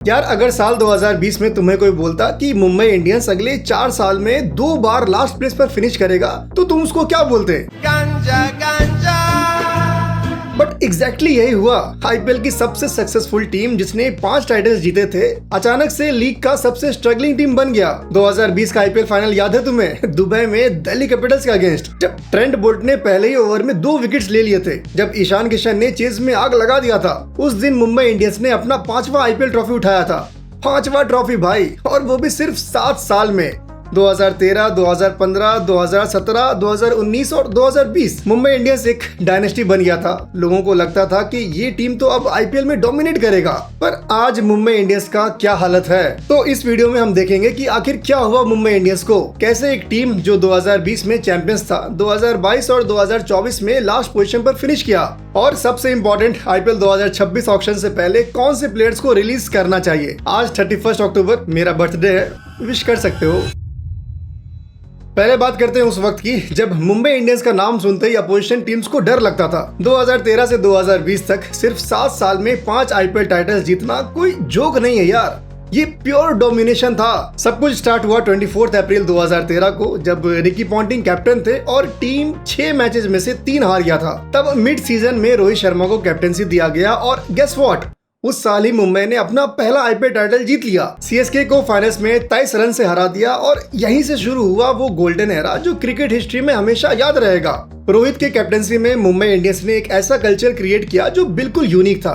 यार अगर साल 2020 में तुम्हें कोई बोलता कि मुंबई इंडियंस अगले 4 साल में 2 बार लास्ट प्लेस पर फिनिश करेगा तो तुम उसको क्या बोलते? गांजा गांजा। बट एग्जैक्टली यही हुआ। आईपीएल की सबसे सक्सेसफुल टीम जिसने 5 टाइटल्स जीते थे अचानक से लीग का सबसे स्ट्रगलिंग टीम बन गया। 2020 का आईपीएल फाइनल याद है तुम्हें? दुबई में दिल्ली कैपिटल्स के अगेंस्ट, जब ट्रेंट बोल्ट ने पहले ही ओवर में 2 विकेट्स ले लिए थे, जब ईशान किशन ने चेज में आग लगा दिया था। उस दिन मुंबई इंडियंस ने अपना 5वां आईपीएल ट्रॉफी उठाया था। 5वां ट्रॉफी भाई, और वो भी सिर्फ 7 साल में। 2013, 2015, 2017, 2019 और 2020 मुंबई इंडियंस एक डायनेस्टी बन गया था। लोगों को लगता था कि ये टीम तो अब आईपीएल में डोमिनेट करेगा। पर आज मुंबई इंडियंस का क्या हालत है, तो इस वीडियो में हम देखेंगे कि आखिर क्या हुआ मुंबई इंडियंस को। कैसे एक टीम जो 2020 में चैंपियंस था, 2022 और 2024 में लास्ट पोजीशन पर फिनिश किया। और सबसे इम्पोर्टेंट, आईपीएल 2026 ऑक्शन से पहले कौन से प्लेयर्स को रिलीज करना चाहिए। आज 31 अक्टूबर मेरा बर्थडे है, विश कर सकते हो। पहले बात करते हैं उस वक्त की जब मुंबई इंडियंस का नाम सुनते ही अपोजिशन टीम्स को डर लगता था। 2013 से 2020 तक सिर्फ 7 साल में 5 आईपीएल टाइटल्स जीतना कोई जोक नहीं है यार, ये प्योर डोमिनेशन था। सब कुछ स्टार्ट हुआ 24 अप्रैल 2013 को, जब रिकी पॉन्टिंग कैप्टन थे और टीम 6 मैचेस में से 3 हार गया था। तब मिड सीजन में रोहित शर्मा को कैप्टनसी दिया गया और गेस व्हाट, उस साल ही मुंबई ने अपना पहला आईपीएल टाइटल जीत लिया। सीएसके को फाइनल्स में 23 रन से हरा दिया और यहीं से शुरू हुआ वो गोल्डन एरा जो क्रिकेट हिस्ट्री में हमेशा याद रहेगा। रोहित के कैप्टनसी में मुंबई इंडियंस ने एक ऐसा कल्चर क्रिएट किया जो बिल्कुल यूनिक था।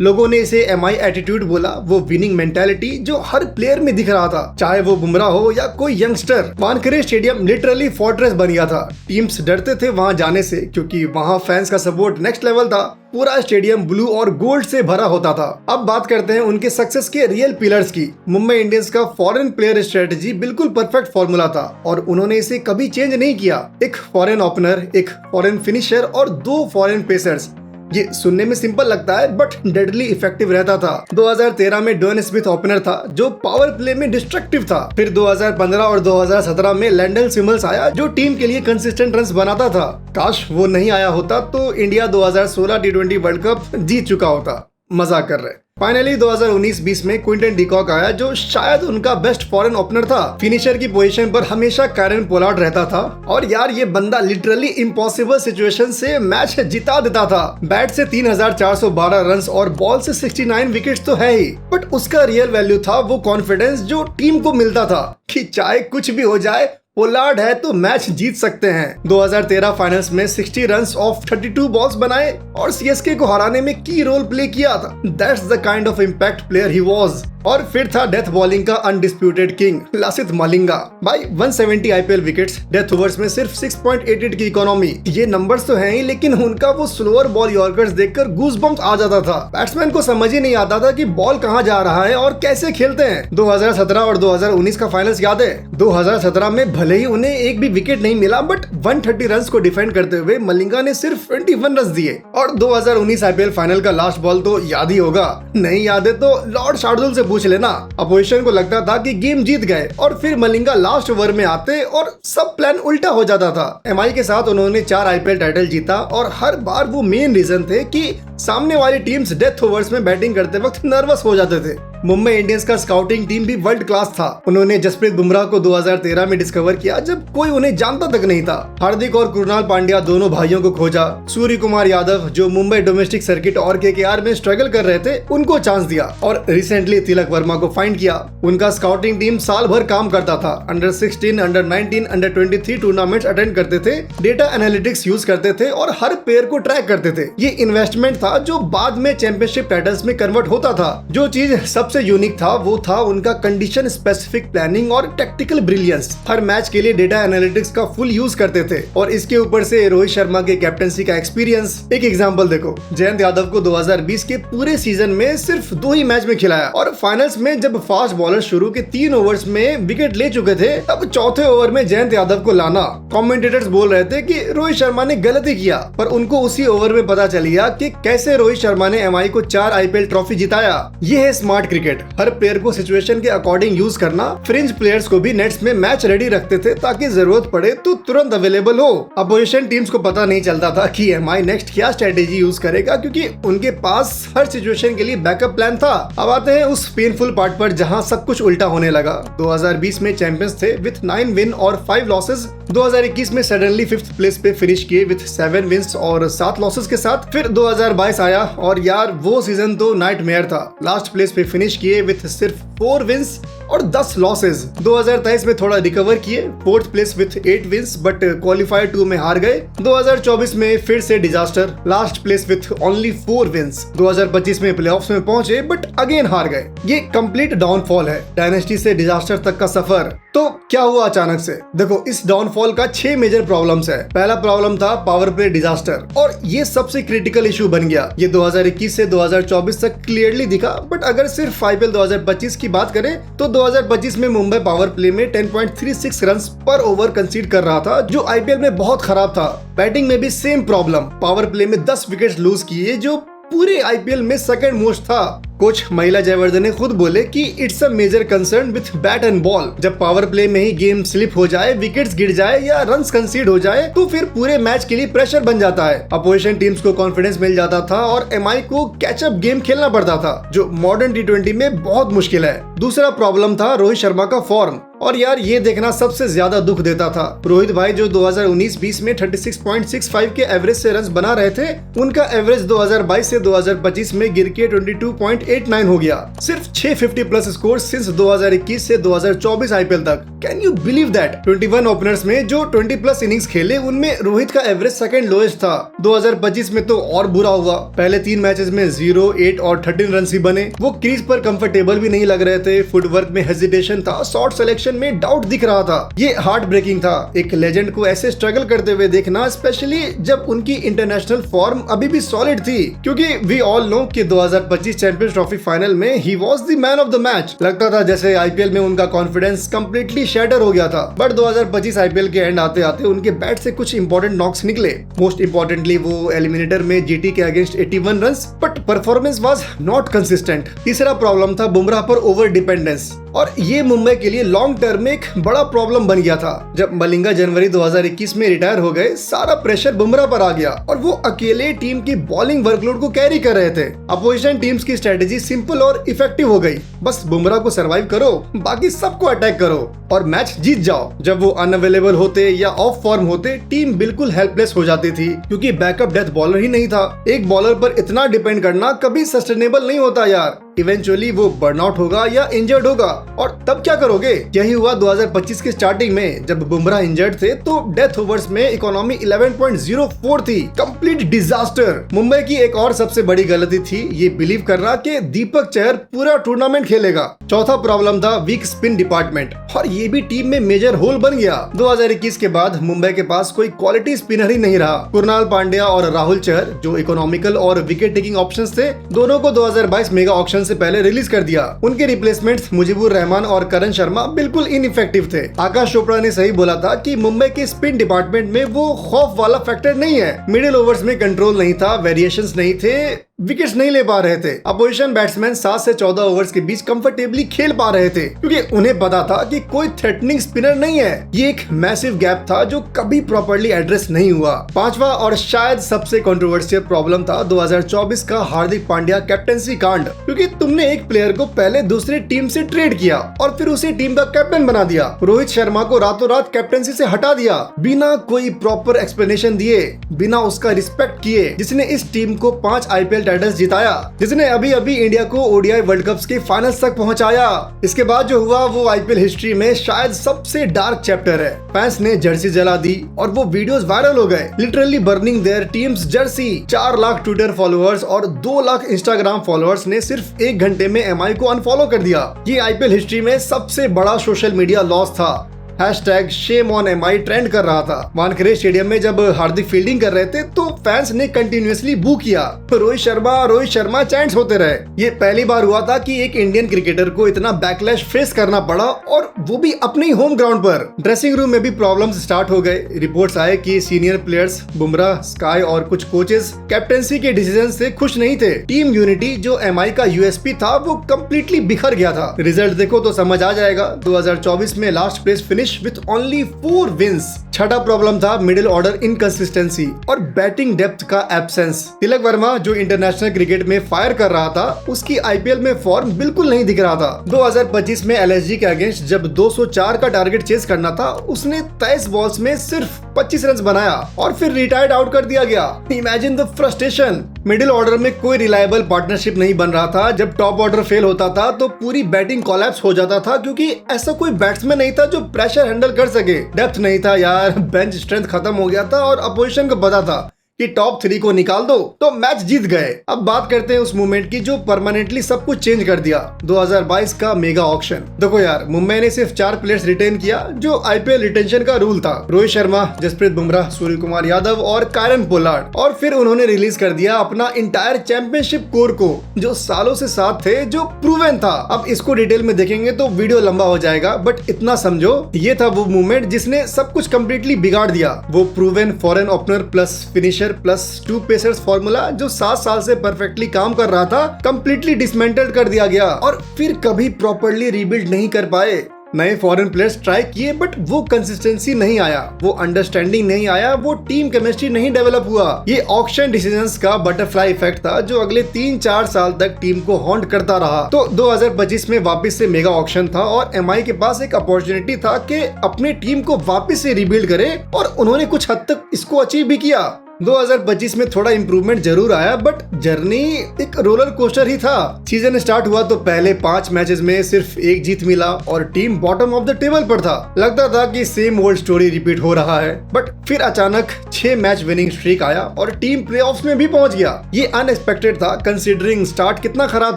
लोगों ने इसे एमआई एटीट्यूड बोला, वो विनिंग मेंटालिटी जो हर प्लेयर में दिख रहा था, चाहे वो बुमराह हो या कोई youngster. Wankhede stadium literally fortress बन गया था। टीम्स डरते थे वहां जाने से क्योंकि वहां फैंस का सपोर्ट नेक्स्ट लेवल था। पूरा स्टेडियम ब्लू और गोल्ड से भरा होता था। अब बात करते हैं उनके सक्सेस के रियल पिलर्स की। मुंबई इंडियंस का फॉरेन प्लेयर स्ट्रेटजी बिल्कुल परफेक्ट फॉर्मूला था और उन्होंने इसे कभी चेंज नहीं किया। एक फॉरेन ओपनर, एक फॉरेन फिनिशर और 2 फॉरेन पेसर्स। ये सुनने में सिंपल लगता है बट डेडली इफेक्टिव रहता था। 2013 में डोन स्मिथ ओपनर था जो पावर प्ले में डिस्ट्रक्टिव था। फिर 2015 और 2017 में लैंडल सिमल्स आया जो टीम के लिए कंसिस्टेंट रन्स बनाता था। काश वो नहीं आया होता तो इंडिया 2016 टी20 वर्ल्ड कप जीत चुका होता। मजाक कर रहे। फाइनली 2019-20 में क्विंटन डिकॉक आया जो शायद उनका बेस्ट फॉरेन ओपनर था। फिनिशर की पोजीशन पर हमेशा कैरन पोलार्ड रहता था और यार ये बंदा लिटरली इम्पॉसिबल सिचुएशन से मैच जिता देता था। बैट से 3412 रन्स और बॉल से 69 विकेट्स तो है ही, बट उसका रियल वैल्यू था वो कॉन्फिडेंस जो टीम को मिलता था कि चाहे कुछ भी हो जाए, पोलार्ड है तो मैच जीत सकते हैं। 2013 फाइनल्स में 60 रन्स ऑफ 32 बॉल्स बनाए और सीएसके को हराने में की रोल प्ले किया था। That's the kind of impact player he was. और फिर था डेथ बॉलिंग का अनडिस्प्यूटेड किंग लसिथ मलिंगा। भाई 170 आईपीएल विकेट्स, डेथ ओवर्स में सिर्फ 6.88 की इकोनॉमी। ये नंबर्स तो हैं ही, लेकिन उनका वो स्लोअर बॉल यॉर्कर्स देखकर गूज़बम्प्स आ जाता था। बैट्समैन को समझ ही नहीं आता था कि बॉल कहां जा रहा है और कैसे खेलते हैं। 2017 और 2019 का फाइनल्स याद है? 2017 में भले ही उन्हें एक भी विकेट नहीं मिला बट 130 रन्स को डिफेंड करते हुए मलिंगा ने सिर्फ 21 रन दिए। और 2019 आईपीएल फाइनल का लास्ट बॉल तो याद ही होगा, नहीं याद है तो लॉर्ड शार्दुल से पूछ लेना। अपोजिशन को लगता था कि गेम जीत गए और फिर मलिंगा लास्ट ओवर में आते और सब प्लान उल्टा हो जाता था। एमआई के साथ उन्होंने 4 आईपीएल टाइटल जीता और हर बार वो मेन रीजन थे कि सामने वाली टीम्स डेथ ओवर्स में बैटिंग करते वक्त नर्वस हो जाते थे। मुंबई इंडियंस का स्काउटिंग टीम भी वर्ल्ड क्लास था। उन्होंने जसप्रीत बुमराह को 2013 में डिस्कवर किया जब कोई उन्हें जानता तक नहीं था। हार्दिक और कृणाल पांड्या दोनों भाइयों को खोजा। सूर्य कुमार यादव जो मुंबई डोमेस्टिक सर्किट और केकेआर में स्ट्रगल कर रहे थे, उनको चांस दिया। और रिसेंटली तिलक वर्मा को फाइंड किया। उनका स्काउटिंग टीम साल भर काम करता था। Under 16, under 19, under 23 tournaments attend करते थे, डेटा एनालिटिक्स यूज करते थे और हर प्लेयर को ट्रैक करते थे। ये इन्वेस्टमेंट था जो बाद में चैंपियनशिप टाइटल्स में कन्वर्ट होता था। जो चीज सबसे यूनिक था वो था उनका कंडीशन स्पेसिफिक प्लानिंग और टेक्टिकल ब्रिलियंस। हर मैच के लिए डेटा एनालिटिक्स का फुल यूज करते थे और इसके ऊपर से रोहित शर्मा के कैप्टनसी का एक्सपीरियंस। एक एग्जांपल देखो, जयंत यादव को 2020 के पूरे सीजन में सिर्फ 2 ही मैच में खिलाया और फाइनल्स में जब फास्ट बॉलर शुरू के 3 ओवर्स में विकेट ले चुके थे, तब चौथे ओवर में जयंत यादव को लाना। कमेंटेटर्स बोल रहे थे कि रोहित शर्मा ने गलती किया, पर उनको उसी ओवर में पता चल गया कि कैसे रोहित शर्मा ने एमआई को 4 आईपीएल ट्रॉफी जिताया। ये है स्मार्ट क्रिकेट, हर प्लेयर को सिचुएशन के अकॉर्डिंग यूज करना, फ्रिंज प्लेयर्स को भी नेट्स में मैच रेडी रखते थे ताकि जरूरत पड़े तो तुरंत अवेलेबल हो। अपोजिशन टीम्स को पता नहीं चलता था कि एमआई नेक्स्ट क्या स्ट्रेटेजी यूज करेगा, क्योंकि उनके पास हर सिचुएशन के लिए बैकअप प्लान था। अब आते हैं उस पेनफुल पार्ट पर जहां सब कुछ उल्टा होने लगा। 2020 में चैंपियंस थे विथ 9 विन और 5 लॉसेस। 2021 में सडनली 5th प्लेस पे फिनिश किए विथ 7 विन्स और 7 लॉसेस के साथ। फिर 2022 आया और यार वो सीजन तो नाइटमेयर था। लास्ट प्लेस पे फिनिश किए विथ सिर्फ 4 विन्स और 10 लॉसेस। 2023 में थोड़ा रिकवर किए, 4th place with 8 wins but qualifier 2 में हार गए। 2024 में फिर से disaster, last place with only 4 wins. 2025 में प्लेऑफ्स में पहुंचे बट अगेन हार गए। ये कंप्लीट डाउनफॉल है, डायनेस्टी से डिजास्टर तक का सफर। तो क्या हुआ अचानक से? देखो, इस डाउनफॉल का 6 मेजर प्रॉब्लम्स है। पहला प्रॉब्लम था पावर प्ले डिजास्टर और ये सबसे क्रिटिकल इशू बन गया। ये 2021 से 2024 तक क्लियरली दिखा, बट अगर सिर्फ आईपीएल 2025 की बात करें तो 2025 में मुंबई पावर प्ले में 10.36 रन्स पर ओवर कंसीड कर रहा था, जो आईपीएल में बहुत खराब था। बैटिंग में भी सेम प्रॉब्लम, पावर प्ले में 10 विकेट्स लूज किए, जो पूरे आईपीएल में सेकंड मोस्ट था। कोच महिला जयवर्धने ने खुद बोले कि it's a major concern with bat and ball. जब पावर प्ले में ही गेम स्लिप हो जाए, विकेट्स गिर जाए या रन्स कंसीड हो जाए तो फिर पूरे मैच के लिए प्रेशर बन जाता है। अपोजिशन टीम्स को कॉन्फिडेंस मिल जाता था और एमआई को कैचअप गेम खेलना पड़ता था, जो मॉडर्न टी20 में बहुत मुश्किल है। दूसरा प्रॉब्लम था रोहित शर्मा का फॉर्म, और यार ये देखना सबसे ज्यादा दुख देता था। रोहित भाई जो 2019-20 में 36.65 के एवरेज से रन्स बना रहे थे, उनका एवरेज 2022 से 2025 में गिर के 22.89 हो गया। सिर्फ 650 प्लस स्कोर सिंस 2021 से 2024 आईपीएल तक। Can you believe that? 21 openers में जो 20 प्लस इनिंग्स खेले, उनमें रोहित का एवरेज सेकंड लोएस्ट था। 2025 में तो और बुरा हुआ। पहले 3 मैचेस में 0, 8 और 13 रन ही बने। वो क्रीज पर कंफर्टेबल भी नहीं लग रहे थे, फुटवर्क में हेजिटेशन था, शॉट सिलेक्शन में डाउट दिख रहा था। ये हार्ट ब्रेकिंग था, एक लेजेंड को ऐसे स्ट्रगल करते हुए देखना, स्पेशली जब उनकी इंटरनेशनल फॉर्म अभी भी सॉलिड थी, क्योंकि वी ऑल नो कि 2025 चैंपियंस ट्रॉफी फाइनल में he was the man of the match. लगता था जैसे आईपीएल में उनका कॉन्फिडेंस कंप्लीटली शैटर हो गया था। बट 2025 आईपीएल के एंड आते आते उनके बैट से कुछ इंपॉर्टेंट नॉक्स निकले। मोस्ट इंपॉर्टेंटली वो एलिमिनेटर में जीटी के against 81 runs, but performance was not consistent. तीसरा प्रॉब्लम था बुमराह पर ओवर डिपेंडेंस, और ये मुंबई के लिए लॉन्ग टर्म में एक बड़ा प्रॉब्लम बन गया था। जब मलिंगा जनवरी 2021 में रिटायर हो गए, सारा प्रेशर बुमराह पर आ गया और वो अकेले टीम की बॉलिंग वर्कलोड को कैरी कर रहे थे। अपोजिशन टीम्स की स्ट्रेटेजी सिंपल और इफेक्टिव हो गई, बस बुमराह को सरवाइव करो, बाकी सबको अटैक करो और मैच जीत जाओ। जब वो अनअवेलेबल होते या ऑफ फॉर्म होते, टीम बिल्कुल हेल्पलेस हो जाती थी, क्योंकि बैकअप डेथ बॉलर ही नहीं था। एक बॉलर पर इतना डिपेंड करना कभी सस्टेनेबल नहीं होता यार। इवेंचुअली वो बर्नआउट होगा या इंजर्ड होगा, और तब क्या करोगे? यही हुआ 2025 की स्टार्टिंग में। जब बुमराह इंजर्ड थे तो डेथ ओवर्स में इकोनॉमी 11.04 थी, कंप्लीट डिजास्टर। मुंबई की एक और सबसे बड़ी गलती थी ये बिलीव करना कि दीपक चहर पूरा टूर्नामेंट खेलेगा। चौथा प्रॉब्लम था वीक स्पिन डिपार्टमेंट, और ये भी टीम में मेजर होल बन गया। 2021 के बाद मुंबई के पास कोई क्वालिटी स्पिनर ही नहीं रहा। कुरनाल पांड्या और राहुल चहर जो इकोनॉमिकल और विकेट टेकिंग ऑप्शंस थे, दोनों को 2022 मेगा ऑक्शन से पहले रिलीज कर दिया। उनके रिप्लेसमेंट्स मुजीबुर रहमान और करण शर्मा बिल्कुल इनइफेक्टिव थे। आकाश चोपड़ा ने सही बोला था कि मुंबई के स्पिन डिपार्टमेंट में वो खौफ वाला फैक्टर नहीं है। मिडिल ओवर्स में कंट्रोल नहीं था, वेरिएशंस नहीं थे, विकेट्स नहीं ले पा रहे थे। अपोजिशन बैट्समैन 7 से 14 ओवर्स के बीच कंफर्टेबली खेल पा रहे थे, क्योंकि उन्हें पता था कि कोई थ्रेटनिंग स्पिनर नहीं है। ये एक मैसिव गैप था जो कभी प्रॉपर्ली एड्रेस नहीं हुआ। पांचवा और शायद सबसे कंट्रोवर्शियल प्रॉब्लम था 2024 का हार्दिक पांड्या कैप्टनसी कांड, क्योंकि तुमने एक प्लेयर को पहले दूसरी टीम से ट्रेड किया और फिर उसे टीम का कैप्टन बना दिया। रोहित शर्मा को रातों रात कैप्टनसी से हटा दिया बिना कोई प्रॉपर एक्सप्लेनेशन दिए, बिना उसका रिस्पेक्ट किए, जिसने इस टीम को 5 आईपीएल टाइटल्स जिताया, जिसने अभी अभी इंडिया को ओडीआई वर्ल्ड कप्स के फाइनल्स तक पहुंचाया। इसके बाद जो हुआ वो आईपीएल हिस्ट्री में शायद सबसे डार्क चैप्टर है। फैंस ने जर्सी जला दी और वो वीडियोस वायरल हो गए, literally burning their teams jersey. 4 lakh Twitter followers और 2 लाख इंस्टाग्राम फॉलोअर्स ने सिर्फ 1 घंटे में एमआई को अनफॉलो कर दिया। ये आईपीएल हिस्ट्री में सबसे बड़ा सोशल मीडिया लॉस था। #ShameOnMI ट्रेंड कर रहा था। वानखेड़े स्टेडियम में जब हार्दिक फील्डिंग कर रहे थे तो फैंस ने कंटिन्यूअसली बू किया, रोहित शर्मा चैंट्स होते रहे। ये पहली बार हुआ था कि एक इंडियन क्रिकेटर को इतना बैकलैश फेस करना पड़ा, और वो भी अपने ही होम ग्राउंड पर। ड्रेसिंग रूम में भी प्रॉब्लम्स स्टार्ट हो गए। रिपोर्ट्स आए कि सीनियर प्लेयर्स बुमराह, स्काई और कुछ कोचेस कैप्टेंसी के डिसीजन से खुश नहीं थे। टीम यूनिटी जो एमआई का यूएसपी था वो कंप्लीटली बिखर गया था। रिजल्ट देखो तो समझ आ जाएगा। 2024 में last place finish with only 4 wins. छठा प्रॉब्लम था मिडिल ऑर्डर इनकंसिस्टेंसी और बैटिंग डेप्थ का एब्सेंस। तिलक वर्मा जो इंटरनेशनल क्रिकेट में फायर कर रहा था, उसकी आईपीएल में फॉर्म बिल्कुल नहीं दिख रहा था। 2025 में एलएसजी के अगेंस्ट जब 204 का टारगेट चेस करना था, उसने 23 बॉल्स में सिर्फ 25 रन बनाया और फिर रिटायर्ड आउट कर दिया गया। Imagine the frustration. Middle order में कोई रिलायबल पार्टनरशिप नहीं बन रहा था। जब टॉप ऑर्डर फेल होता था तो पूरी बैटिंग कोलैप्स हो जाता था, क्योंकि ऐसा कोई बैट्समैन नहीं था जो प्रेशर हैंडल कर सके। डेप्थ नहीं था यार, बेंच स्ट्रेंथ खत्म हो गया था और अपोजिशन को पता था कि टॉप 3 को निकाल दो तो मैच जीत गए। अब बात करते हैं उस मूवमेंट की जो परमानेंटली सब कुछ चेंज कर दिया, 2022 का मेगा ऑक्शन। देखो यार, मुंबई ने सिर्फ 4 प्लेयर्स रिटेन किया जो आईपीएल रिटेंशन का रूल था। रोहित शर्मा, जसप्रीत बुमराह, सूर्य कुमार यादव और कायरन पोलार्ड। और फिर उन्होंने रिलीज कर दिया अपना इंटायर चैंपियनशिप कोर को, जो सालों से साथ थे, जो प्रूवन था। अब इसको डिटेल में देखेंगे तो वीडियो लंबा हो जाएगा, बट इतना समझो, ये था वो मूवमेंट जिसने सब कुछ कम्प्लीटली बिगाड़ दिया। वो proven foreign opener plus finisher plus 2 pacers formula जो 7 साल से परफेक्टली काम कर रहा था, कंप्लीटली डिसमेंटल्ड कर दिया गया और फिर कभी प्रॉपर्ली रीबिल्ड नहीं कर पाए। नए फॉरेन प्लेयर्स ट्राई किए, बट वो कंसिस्टेंसी नहीं आया, वो अंडरस्टैंडिंग नहीं आया, वो टीम केमिस्ट्री नहीं डेवलप हुआ। ये ऑक्शन डिसीजंस का बटरफ्लाई इफेक्ट था जो अगले 3-4 साल तक टीम को हॉन्ट करता रहा। तो 2025 में वापस से मेगा ऑक्शन था और एमआई के पास एक अपॉर्चुनिटी था कि अपनी टीम को वापस से रिबिल्ड करे, और उन्होंने कुछ हद तक इसको अचीव भी किया। 2025 में थोड़ा इंप्रूवमेंट जरूर आया, बट जर्नी एक रोलर कोस्टर ही था। सीजन स्टार्ट हुआ तो पहले 5 मैचेस में सिर्फ 1 जीत मिला और team bottom of the table पर था। लगता था कि सेम ओल्ड स्टोरी रिपीट हो रहा है, बट फिर अचानक 6 मैच विनिंग स्ट्रीक आया और टीम प्लेऑफ्स में भी पहुंच गया। ये अनएक्सपेक्टेड था कंसीडरिंग स्टार्ट कितना खराब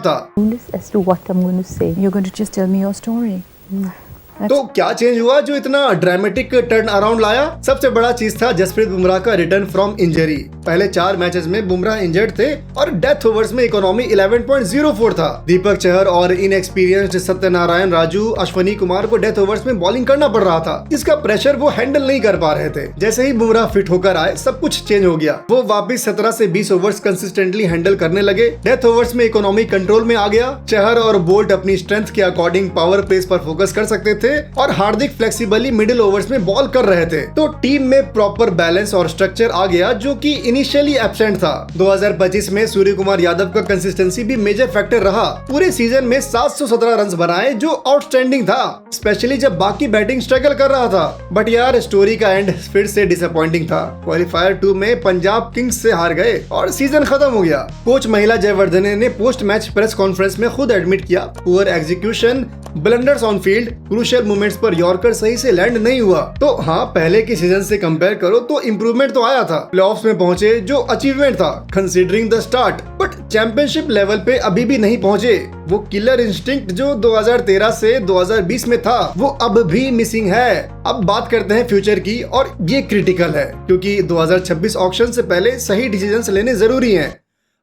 था। As to what I'm going to say. You're going to just tell me your story. तो क्या चेंज हुआ जो इतना ड्रामेटिक टर्न अराउंड लाया? सबसे बड़ा चीज था जसप्रीत बुमराह का रिटर्न फ्रॉम इंजरी। पहले 4 मैचेस में बुमराह इंजर्ड थे और डेथ ओवर्स में इकोनॉमी 11.04 था। दीपक चहर और इनएक्सपीरियंस्ड सत्यनारायण राजू, अश्वनी कुमार को डेथ ओवर्स में बॉलिंग करना पड़ रहा था, जिसका प्रेशर वो हैंडल नहीं कर पा रहे थे। जैसे ही बुमराह फिट होकर आए, सब कुछ चेंज हो गया। वो वापिस 17 से 20 ओवर्स कंसिस्टेंटली हैंडल करने लगे। डेथ ओवर्स में इकोनॉमी कंट्रोल में आ गया। चहर और बोल्ट अपनी स्ट्रेंथ के अकॉर्डिंग पावर प्लेस पर फोकस कर सकते थे और हार्दिक फ्लेक्सिबली मिडिल ओवर्स में बॉल कर रहे थे। तो टीम में प्रॉपर बैलेंस और स्ट्रक्चर आ गया जो कि इनिशियली एब्सेंट था। 2025 में सूर्य कुमार यादव का कंसिस्टेंसी भी मेजर फैक्टर रहा। पूरे सीजन में 717 रन बनाए जो आउटस्टैंडिंग था, स्पेशली जब बाकी बैटिंग स्ट्रगल कर रहा था। बट यार, स्टोरी का एंड फिर से डिसअपॉइंटिंग था। क्वालिफायर 2 में पंजाब किंग्स से हार गए और सीजन खत्म हो गया। कोच महिला जयवर्धने ने पोस्ट मैच प्रेस कॉन्फ्रेंस में खुद एडमिट किया, poor execution, blunders on field, crucial moments पर यॉर्कर सही से लैंड नहीं हुआ। तो हाँ, पहले के सीजन से कंपेयर करो तो इम्प्रूवमेंट तो आया था। प्लेऑफ्स में पहुंचे जो अचीवमेंट था considering the start, but championship level पे अभी भी नहीं पहुंचे। वो किलर इंस्टिंक्ट जो 2013 से 2020 में था, वो अब भी मिसिंग है। अब बात करते हैं फ्यूचर की, और ये क्रिटिकल है क्योंकि 2026 ऑक्शन से पहले सही डिसीजंस लेने जरूरी हैं।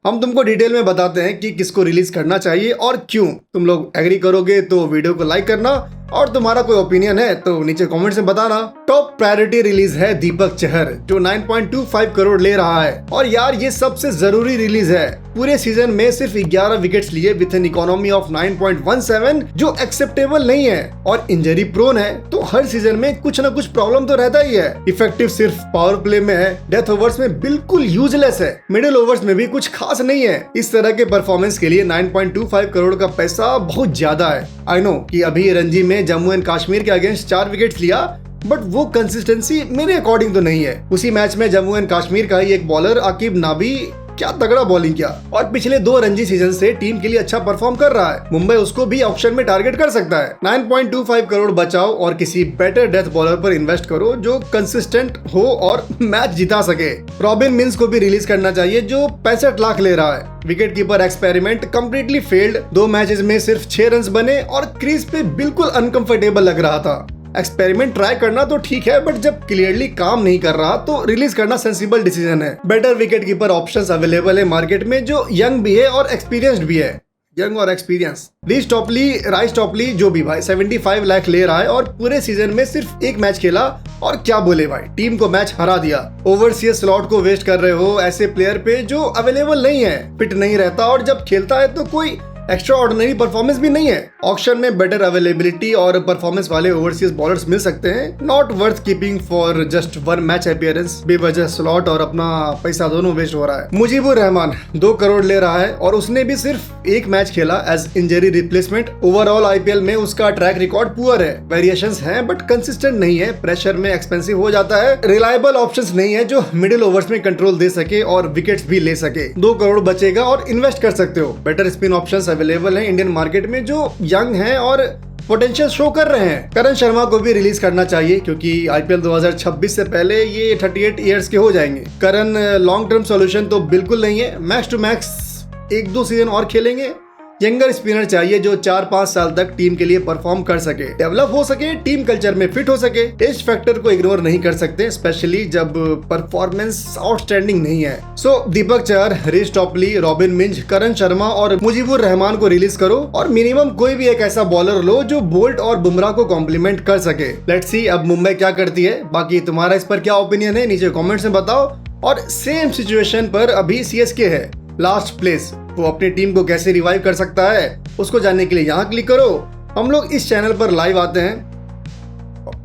हम तुमको डिटेल में बताते हैं कि किसको रिलीज करना चाहिए और क्यों। तुम लोग एग्री करोगे तो वीडियो को लाइक करना, और तुम्हारा कोई ओपिनियन है तो नीचे कमेंट्स में बताना। टॉप प्रायोरिटी रिलीज है दीपक चहर जो 9.25 करोड़ ले रहा है, और यार ये सबसे जरूरी रिलीज है। पूरे सीजन में सिर्फ 11 विकेट्स लिए विथ एन इकोनॉमी ऑफ 9.17 जो एक्सेप्टेबल नहीं है, और इंजरी प्रोन है, तो हर सीजन में कुछ न कुछ प्रॉब्लम तो रहता ही है। इफेक्टिव सिर्फ पावर प्ले में है, डेथ ओवर्स में बिल्कुल यूजलेस है, मिडिल ओवर्स में भी कुछ खास नहीं है। इस तरह के परफॉर्मेंस के लिए 9.25 करोड़ का पैसा बहुत ज्यादा है। आई नो कि अभी रणजी में जम्मू एंड कश्मीर के अगेंस्ट 4 विकेट्स लिया, बट वो कंसिस्टेंसी मेरे अकॉर्डिंग तो नहीं है। उसी मैच में जम्मू एंड कश्मीर का ही एक बॉलर आकिब नाबी क्या तगड़ा बॉलिंग किया, और पिछले 2 रणजी सीजन से टीम के लिए अच्छा परफॉर्म कर रहा है। मुंबई उसको भी ऑक्शन में टारगेट कर सकता है। 9.25 करोड़ बचाओ और किसी बेटर डेथ बॉलर पर इन्वेस्ट करो जो कंसिस्टेंट हो और मैच जिता सके। रॉबिन मिन्स को भी रिलीज करना चाहिए जो 65 लाख ले रहा है। Wicket keeper experiment completely failed. 2 matches में सिर्फ 6 रन बने और क्रीज पे बिल्कुल अनकंफर्टेबल लग रहा था। एक्सपेरिमेंट ट्राई करना तो ठीक है, बट जब क्लियरली काम नहीं कर रहा तो रिलीज करना सेंसिबल डिसीजन है। Better wicket keeper options available है मार्केट में जो यंग भी है और एक्सपीरियंस्ड भी है। यंग और एक्सपीरियंस राइस टॉपली जो भी भाई 75 लाख ले रहा है और पूरे सीजन में सिर्फ एक मैच खेला और क्या बोले भाई, टीम को मैच हरा दिया। ओवरसीज स्लॉट को वेस्ट कर रहे हो ऐसे प्लेयर पे जो अवेलेबल नहीं है, फिट नहीं रहता और जब खेलता है तो कोई एक्स्ट्रा ऑर्डिनरी परफॉर्मेंस भी नहीं है। ऑक्शन में बेटर अवेलेबिलिटी और परफॉर्मेंस वाले ओवरसीज बॉलर्स मिल सकते हैं। Not worth keeping for just 1 match appearance. बेवजह स्लॉट और अपना पैसा दोनों वेस्ट हो रहा है। मुजीबुर रहमान 2 करोड़ ले रहा है और उसने भी सिर्फ एक मैच खेला as injury replacement. Overall IPL में उसका ट्रैक रिकॉर्ड पुअर है। वेरिएशंस हैं बट कंसिस्टेंट नहीं है। प्रेशर में एक्सपेंसिव हो जाता है। रिलायबल ऑप्शंस नहीं है जो मिडिल ओवर्स में कंट्रोल दे सके और विकेट्स भी ले सके। 2 करोड़ बचेगा और इन्वेस्ट कर सकते हो। बेटर स्पिन ऑप्शंस अवेलेबल है इंडियन मार्केट में जो यंग हैं और पोटेंशियल शो कर रहे हैं। करण शर्मा को भी रिलीज करना चाहिए क्योंकि आईपीएल 2026 से पहले ये 38 इयर्स के हो जाएंगे। करण लॉन्ग टर्म सॉल्यूशन तो बिल्कुल नहीं है। मैक्स टू मैक्स 1-2 सीजन और खेलेंगे। यंगर स्पिनर चाहिए जो 4-5 साल तक टीम के लिए परफॉर्म कर सके, डेवलप हो सके, टीम कल्चर में फिट हो सके। एज फैक्टर को इग्नोर नहीं कर सकते, स्पेशली जब परफॉर्मेंस आउटस्टैंडिंग नहीं है। So Deepak Chahar, Reece Topley, Robin Minz, Karan Sharma और मुजीबुर रहमान को रिलीज करो और मिनिमम कोई भी एक ऐसा बॉलर लो जो बोल्ट और बुमराह को कॉम्प्लीमेंट कर सके। लेट्स सी अब मुंबई क्या करती है। बाकी तुम्हारा इस पर क्या ओपिनियन है नीचे कॉमेंट्स में बताओ। और सेम सिचुएशन पर अभी सीएसके है लास्ट प्लेस। वो अपनी टीम को कैसे रिवाइव कर सकता है उसको जानने के लिए यहाँ क्लिक करो। हम लोग इस चैनल पर लाइव आते हैं,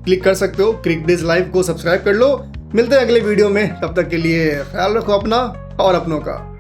क्लिक कर सकते हो। क्रिक डेज लाइव को सब्सक्राइब कर लो। मिलते हैं अगले वीडियो में, तब तक के लिए ख्याल रखो अपना और अपनों का।